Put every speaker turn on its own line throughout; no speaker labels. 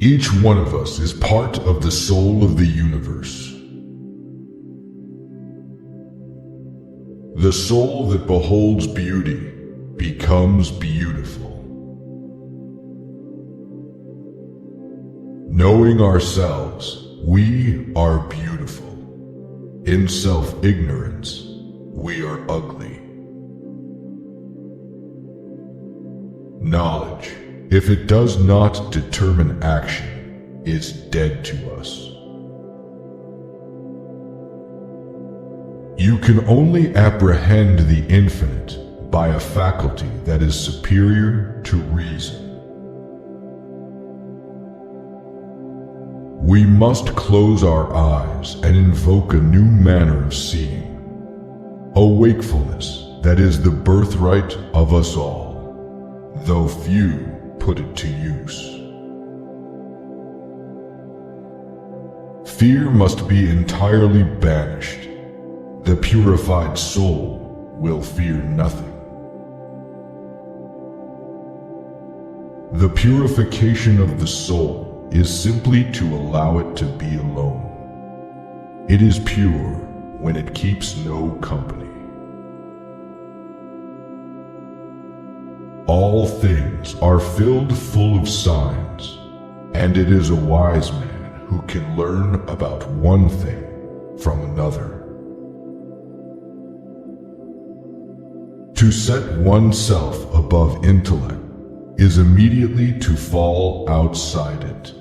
Each one of us is part of the soul of the universe. The soul that beholds beauty becomes beautiful. Knowing ourselves, we are beautiful. In self-ignorance, we are ugly. Knowledge, if it does not determine action, is dead to us. You can only apprehend the infinite by a faculty that is superior to reason. We must close our eyes and invoke a new manner of seeing, a wakefulness that is the birthright of us all, though few put it to use. Fear must be entirely banished. The purified soul will fear nothing. The purification of the soul is simply to allow it to be alone. It is pure when it keeps no company. All things are filled full of signs, and it is a wise man who can learn about one thing from another. To set oneself above intellect is immediately to fall outside it.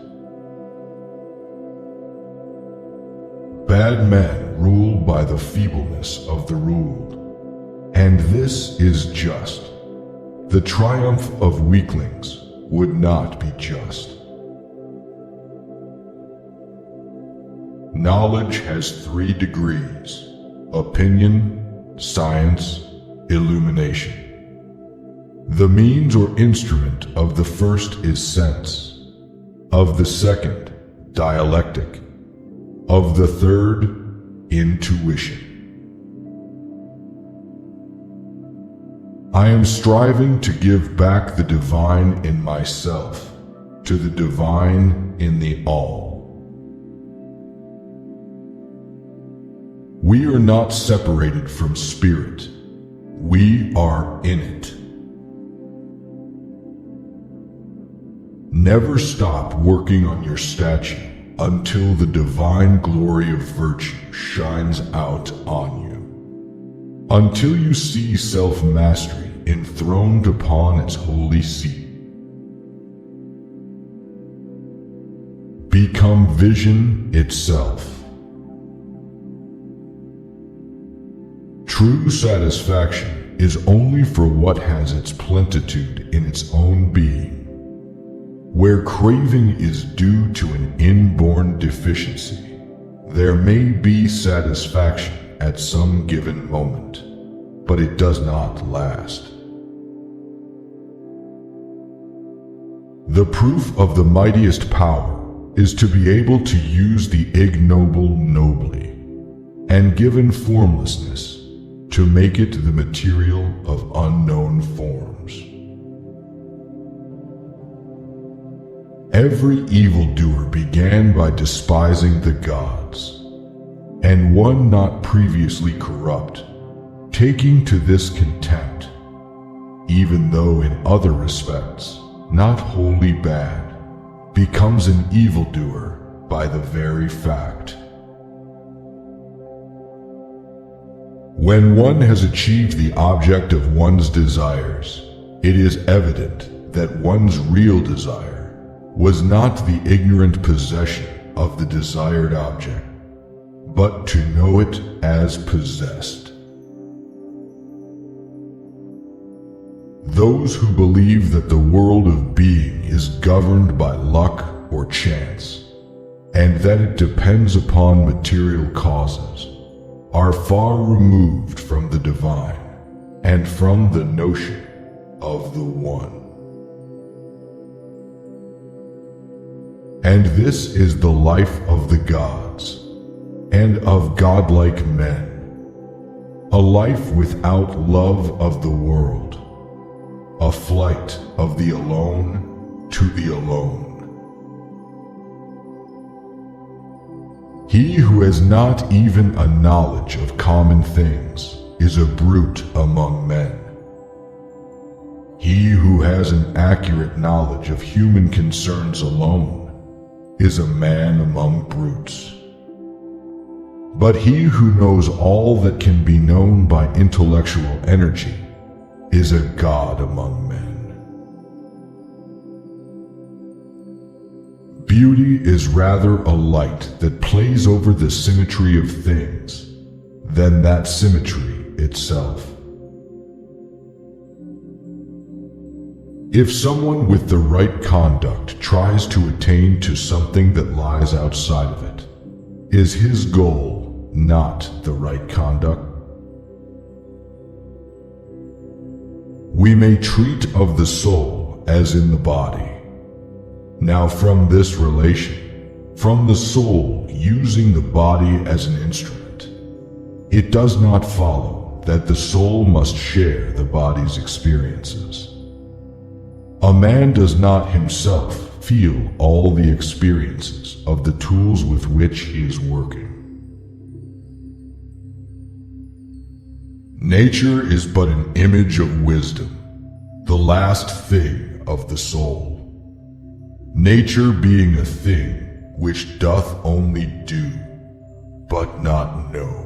Bad men rule by the feebleness of the ruled, and this is just. The triumph of weaklings would not be just. Knowledge has 3 degrees: opinion, science, illumination. The means or instrument of the first is sense, of the second, dialectic, of the third, intuition. I am striving to give back the divine in myself to the divine in the all. We are not separated from spirit. We are in it. Never stop working on your statue until the divine glory of virtue shines out on you. Until you see self-mastery enthroned upon its holy seat. Become vision itself. True satisfaction is only for what has its plenitude in its own being. Where craving is due to an inborn deficiency, there may be satisfaction at some given moment, but it does not last. The proof of the mightiest power is to be able to use the ignoble nobly, and given formlessness, to make it the material of unknown forms. Every evildoer began by despising the gods, and one not previously corrupt, taking to this contempt, even though in other respects not wholly bad, becomes an evildoer by the very fact. When one has achieved the object of one's desires, it is evident that one's real desire was not the ignorant possession of the desired object, but to know it as possessed. Those who believe that the world of being is governed by luck or chance, and that it depends upon material causes, are far removed from the divine and from the notion of the One. And this is the life of the gods and of godlike men, a life without love of the world, a flight of the alone to the alone. He who has not even a knowledge of common things is a brute among men. He who has an accurate knowledge of human concerns alone is a man among brutes. But he who knows all that can be known by intellectual energy is a god among men. Beauty is rather a light that plays over the symmetry of things than that symmetry itself. If someone with the right conduct tries to attain to something that lies outside of it, is his goal not the right conduct? We may treat of the soul as in the body. Now from this relation, from the soul using the body as an instrument, it does not follow that the soul must share the body's experiences. A man does not himself feel all the experiences of the tools with which he is working. Nature is but an image of wisdom, the last thing of the soul. Nature being a thing which doth only do, but not know.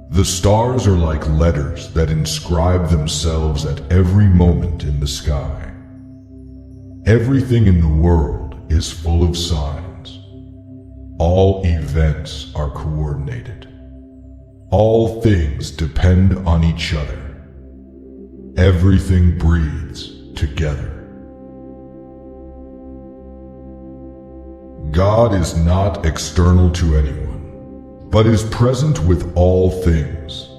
The stars are like letters that inscribe themselves at every moment in the sky. Everything in the world is full of signs. All events are coordinated. All things depend on each other. Everything breathes together. God is not external to anyone, but is present with all things,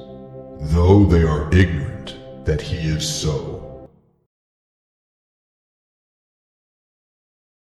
though they are ignorant that he is so.